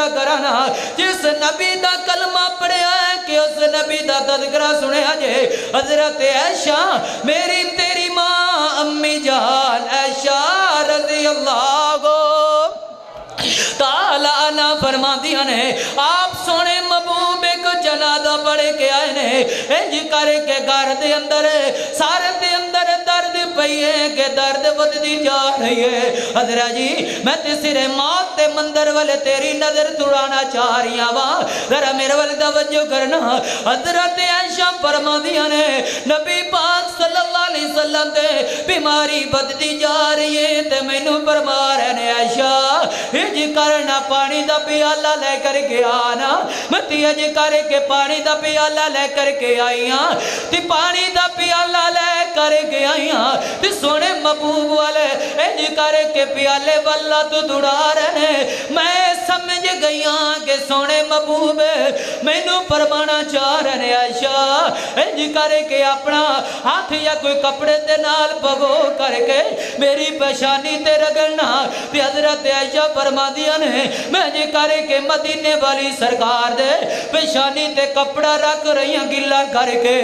तज़किरा कराना जिस नबी दा कलमा पढ़िया है कि उस नबी दा तज़किरा सुनिया जे हज़रत ऐशा मेरी तेरी माँ अम्मी जान ऐशा रज़ी अल्लाह ताला ना फरमादियां ने आप सोने महबूब एक जनाजा पढ़ के आए ने इंज करके घर दे अंदर सारे दे अंदर दर्द पई है कि दर्द वधदी जा रही है हज़रा जी मैं ते सिरे मौत ते मंदिर वाले तेरी नजर तुड़ाना चाह रही वा जरा मेरे वाले तवज्जो करना हज़रत आयशा फरमादियां ने नबी पाक सल्लल्लाहु अलैहि वसल्लम ते बीमारी वधदी जा रही है ते मैनू फरमा रहे ने आयशा इंज करना पानी दा प्याला लेकर के आना मैं अज करके पानी दा प्याला लेकर के आई हाँ ते पानी दा प्याला लेकर के आई हाँ ते सोने महबूब वाले इंज करके प्याले वाला तू दुड़ा रहे मैं समझ गई हाँ कि सोने महबूब मैनू फरमाना चाह रहे आयशा इंज करके अपना हाथ या कोई कपड़े दे नाल पगो करके मेरी पेशानी ते रगड़ना ते हज़रत आयशा फरमा दिया ने मैं जे करके मदीने वाली सरकार दे पेशानी ते कपड़ा रख रही हूं गिला करके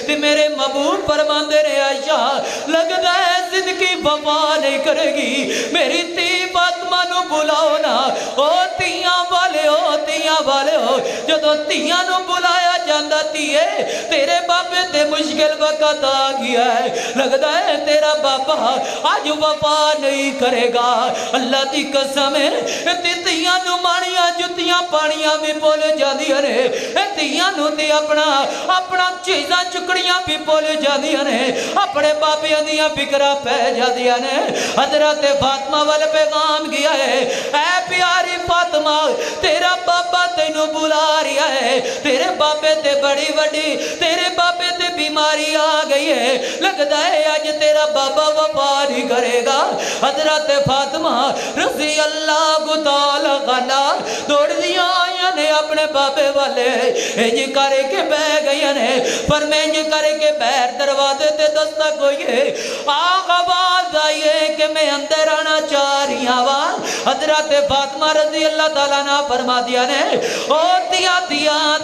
ते मेरे महबूब फरमांदे ने आयशा लगदा है जिंदगी वफा नहीं करेगी मेरी धी फातिमा नू बुलाओ ना ओ तियां वाले हो जदों तियां नू बुलाया जांदा धीए तेरे बाबे ते मुश्किल वक्त आ गया है लगदा है तेरा बाबा आज वफा नहीं करेगा अल्लाह दी कसम है तियां नू माड़ियां जुत्तियां पानियां भी भुल जांदियां ने तियां नू ते अपना चीज़ां चुकड़ियां भी भुल जांदियां ने अपने बाबियां दियां फिकरां पै जांदियां ने हज़रत फातिमा वाल पैगाम गया है ऐ प्यारी फातिमा तेरा बाबा तैनू बुला रहा है तेरे बाबे ते बड़ी वड्डी तेरे बाबे ते बीमारी आ गई है लगता है आज तेरा बाबा वफा नहीं करेगा हज़रत फातिमा रज़ी अल्लाह ताला अन्हा दौड़ दिया आईया ने अपने बाबे वाले इंज करके बह गई ने पर मैं इंज करके बाहर दरवाजे ते दस्तक होइए आवाज आई है कि मैं अंदर आना चाह रही वा हज़रत फातिमा रज़ी अल्लाह ताला ना फरमा दिया ने ओ दिया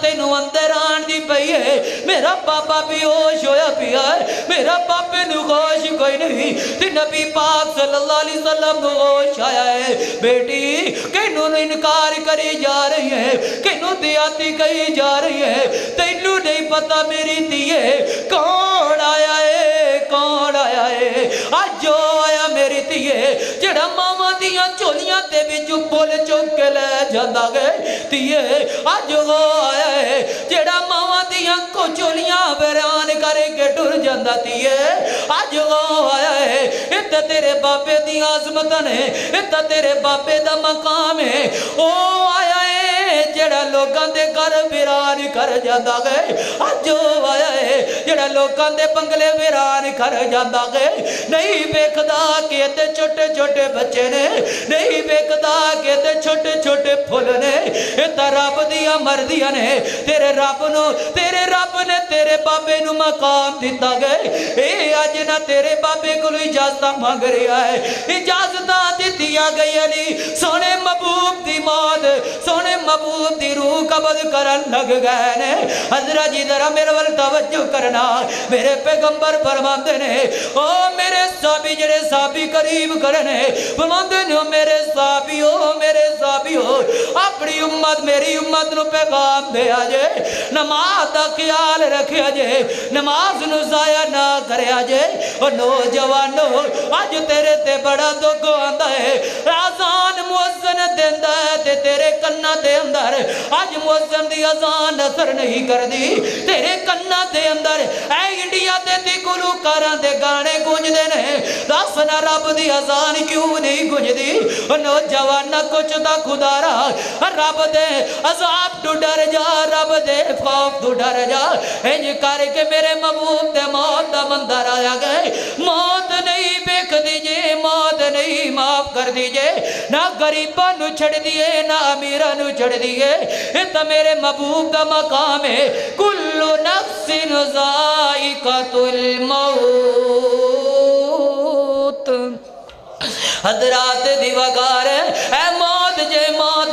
तेनू अंदर आन दी पई है मेरा बाबा बेहोश होया पिया मेरा बाबे नू होश कोई नहीं ते नबी पाक सल्लल्लाहु अलैहि वसल्लम नू होश आया है बेटी किनू इनकार करी जा रही है किनू दियाती कही जा रही है तैनू नहीं पता मेरी धीए कौन आया है आज जो आया मेरी धीए जेड़ा मावां दियां झोलियां ते विच फुल चुक के ले जांदा गए धीए आज वो आया है जेड़ा मावां दियां झोलियां बरान करके टुर जांदा धीए आज वो आया है इत्ते तेरे बाबे दी आज़मत ने इत्ते तेरे बाबे दा मकाम है ओ आया है जेड़ा लोकां दे घर वीरान कर जांदा गए आज वो आया है जेड़ा लोकां दे बंगले वीरान कर जांदा गए नहीं वेखदा कि ते छोटे छोटे बच्चे ने नहीं वेखदा कि ते छोटे छोटे फुल ने इत्ते रब दियां मर्जियां ने तेरे रब ने तेरे बाबे नू मकाम दिता गए ए अज ना तेरे बाबे को इजाजत मांग रहा है इजाजत दित्तियां गई नहीं सोने महबूब दी मौत सोने महबूब दी रूह कब्ज करन लग गए ने हज़रा जी जरा मेरे वाल तवज्जो करना मेरे पैगंबर फरमाते ने ओ मेरे साहबी जेड़े साहबी करीब करने फरमाते ने मेरे साहबी हो अपनी उम्मत मेरी उम्मत नू पैगाम दे जे नमाज दा ख्याल रखिया जे नमाज नू जाया ना करया जे ओ नौजवानो अज तेरे ते बड़ा दुख आंदा है अज़ान मुअज्जिन देंदा है ते तेरे कन्ना दे अंदर अज मुअज्जिन दी अज़ान असर नहीं करदी तेरे कन्ना दे अंदर ऐ इंडिया दे दी गुलकारां दे गाने गूंजदे ने दस ना रब दी अज़ान क्यों नहीं गूंजदी ओ नौजवाना कुछ दा खुदारा रब दे अज़ाब तू डर जा रब दे खौफ तू डर जा इंज करके मेरे महबूब दे मौत दा मंदर आया गए मौत नहीं वेख दीजे मौत नहीं माफ कर दीजे ना गरीबा नू छड़ दिए ना अमीरा नू छड़ दिए ये तो मेरे महबूब दा मकाम है कुल्लु नफ्सिन ज़ाइक़तुल मौत हज़रात दिवाकार है मौत जे मत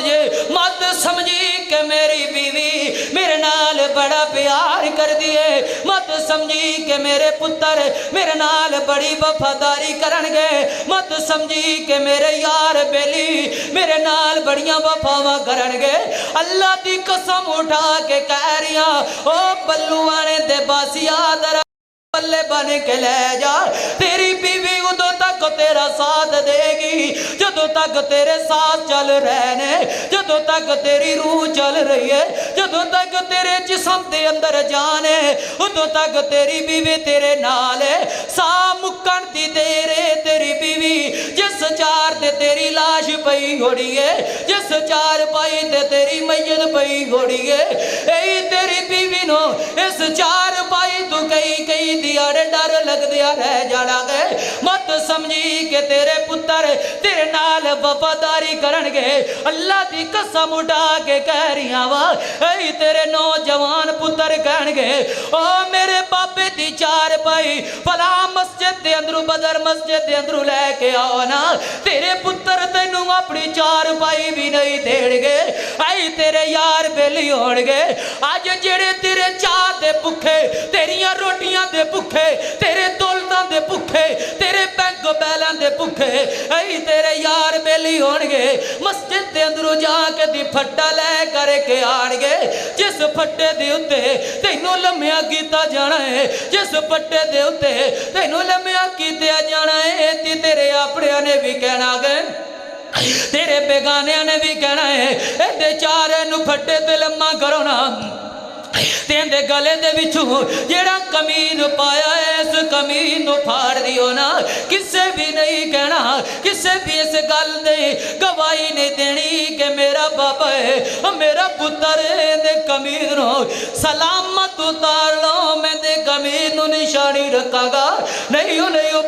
کر دیے مت سمجھی کہ میرے پتر میرے نال بڑی وفاداری کرنگے مت سمجھی کہ میرے یار بیلی میرے نال بڑیاں وفاواں کرنگے اللہ دی قسم اٹھا کے کہہ رہیاں او بلوانے دے باسیا در پلے بنے کے لے جا تیری بیوی ادھو تک تیرا ساتھ دے گی جدو تک تیرے ساتھ چل رہنے جدو تک تیری روح چل رہی ہے جدو تک تیرے جسم دے اندر جانے ادھو تک تیری بیوی تیرے نالے سا مکن دی تیرے تیری بیوی جس چار دے تیری لاش پئی گھوڑی ہے جس چار پائی دے تیری میت پئی گھوڑی ہے اے تیری بیوی نو اس چار پائی تو کئی دیارے ڈر لگ دیا رہ جانا گئے مت سمجھی کہ تیرے پتر تیرے نال وفاداری کرنگے اللہ دی قسم اٹھا کے کہہ رہی آوا اے تیرے نوجوان پتر کہنگے او میرے باپے دی چار پائی فلا مسجد دے اندرو بدر مسجد دے اندرو لے کے آنا تیرے پتر تینوں اپنی چار پائی بھی نہیں دیڑگے اے تیرے یار بیلی ہوڑگے آج جڑے تیرے چار دے پکھے تیریاں روٹیاں دے پکھے تیرے دولتاں دے پکھے تیرے بینک بیلان دے پکھے اے تیرے یار بیلی ہونگے مسجد دے اندرو جا کے دی پھٹا لے کرے کے آڑگے جس پھٹے دے ہوتے تینوں لمحہ کیتا جانا ہے جس پھٹے دے ہوتے تینوں لمحہ کیتا جانا ہے تیرے اپنے نے بھی کہنا گئے تیرے بیگانے نے بھی کہنا ہے اے دے چارے نو پھٹے تے لمحہ کرو نا تین دے گلے دے بچھو جیڑا کمین پایا ہے اس کمین نو پھاڑ دیو نا کسے بھی نہیں کہنا کسے بھی اس گل دے گواہی نہیں دینی کہ میرا بابا ہے میرا پتر ہے دے کمین نو سلامت اتار لو میں دے کمین نو نشانی رکھا گا نہیں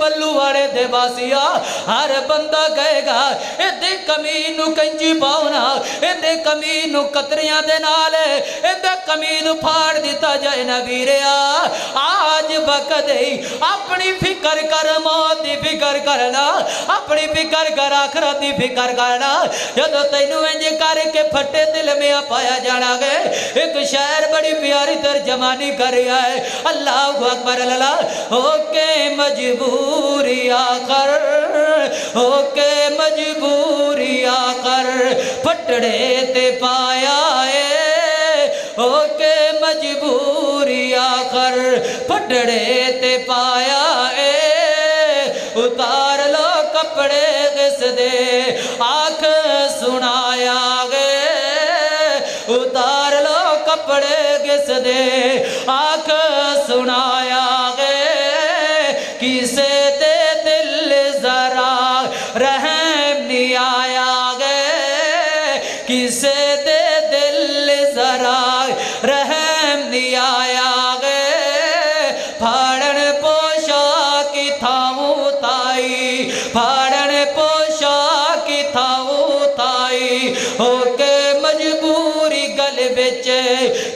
بلو وارے دے باسیا ہر بندہ کہے گا اے دے کمین نو کنجی پاؤنا اے دے کمین نو قطریاں دے نالے اے دے کمین پھاڑ دیتا جائے نبیریا آج وقت ہے اپنی فکر کر موت دی فکر کرنا اپنی فکر کر آخرت دی فکر کرنا جدو تینوں انج کر کے پھٹے دل میں پایا جانا گئے ایک شہر بڑی پیاری ترجمانی کر رہا ہے اللہ اکبر اللہ ہو کے مجبوری آخر ہو کے مجبوری آخر پھٹڑے تے پایا ہے ہو کے مجبوری آخر پھٹڑے تے پایا اے اتار لو کپڑے گس دے آنکھ سنایا گے اتار لو کپڑے گس دے آنکھ سنایا گے کسے دے دل ذرا رحم نہیں آیا گے کسے دے دل ذرا رحم نہیں آیا گے پھاڑن پوشا کی تھاؤں تائی پھاڑن پوشا کی تھاؤں تائی ہو کے مجبوری گل بچ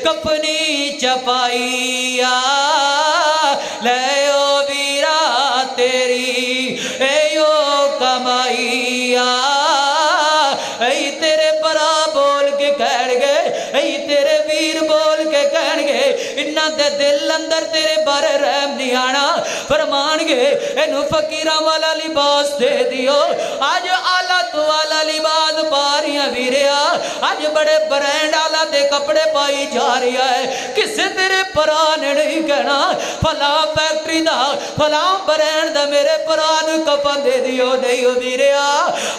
کپنی چپائی لے او ویرا تیری ایو کمائی اے تیرے برا بول کے کہن گے اے تیرے ویر بول کے کہن گے انہاں دے دل اندر تیرے بارے رحم نہیں آنا فرمان گے انہوں فقیران والا لباس دے دیو آج آلہ تو والا لباس پاریاں ویریا آج بڑے برینڈ آلہ دے کپڑے پائی جا رہی ہے کسے تیرے پران نہیں کہنا فلاں فیکٹری دا فلاں برینڈ دا میرے پران کپن دے دیو نہیں ویریا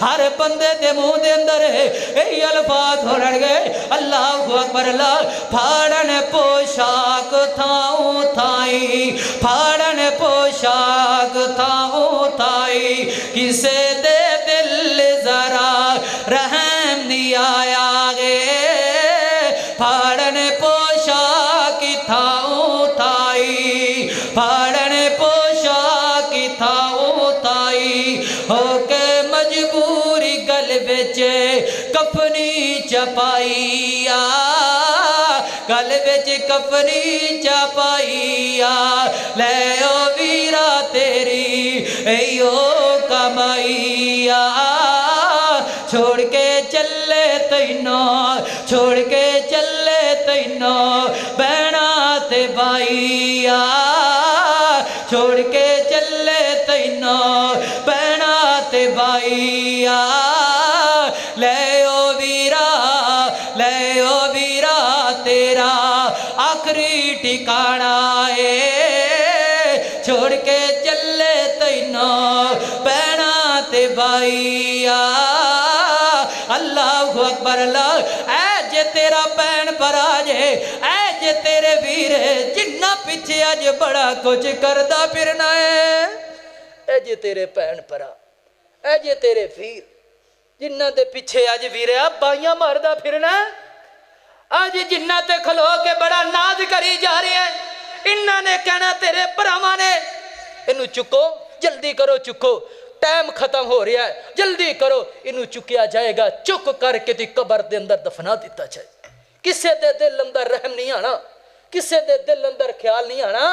ہر بندے دے منہ دے اندر ہے اے الفاظ ہونن گے اللہ اکبر اللہ پھاڑن پوشاک تھاؤں تھائی پھاڑن پوشاک تھاؤں تھائی کسے دے دل ذرا رحم نہیں آیا گے پھاڑن پوشاک تھاؤں تھائی پھاڑن پوشاک تھاؤں تھائی ہو کے مجبوری گل بچ کفنی چپائی گل بچ کفنی چپائی لے او ویرا تیری ایو کمائی چھوڑ کے چلے تینوں چھوڑ کے چلے تینوں بہنا تے بھائی भाईया छोड़ के चले तैनो पैना ते भाईया ले ओ वीरा तेरा आखिरी ठिकाना है छोड़ के चले तैनो पैना ते भाईया अल्लाहु अकबर अल्लाह ऐ जे तेरा भैन भरा जे ऐ जे तेरे वीर जिन्ना पिछे अज बड़ा कुछ करदा फिरना है ऐ जे तेरे भैन भरा ऐ जे तेरे वीर जिन्ना दे पिछे अज वीर बाइयां मारदा फिरना अज जिन्ना ते खलो के बड़ा नाज करी जा रहे हैं इन्हां ने कहना तेरे भरावां ने इनू चुको जल्दी करो चुको टाइम खत्म हो रहा है जल्दी करो इनू चुकिया जाएगा चुक करके दी कबर दे अंदर दफना दिता जाए किसे दे दिल अंदर रहम नहीं आना किसे दे दिल अंदर ख्याल नहीं आना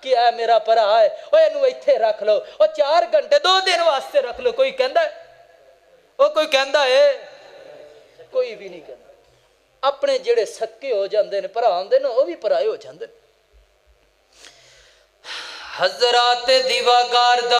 कि ऐ मेरा भरा है ओ इनू इत्थे रख लो ओ 4 घंटे 2 दिन वास्ते रख लो कोई कहंदा है ओ कोई कहंदा है कोई भी नहीं कहंदा अपने जेड़े सक्के हो जांदे ने भरा हुंदे ने ओ भी पराए हो जांदे हज़रात दीवागार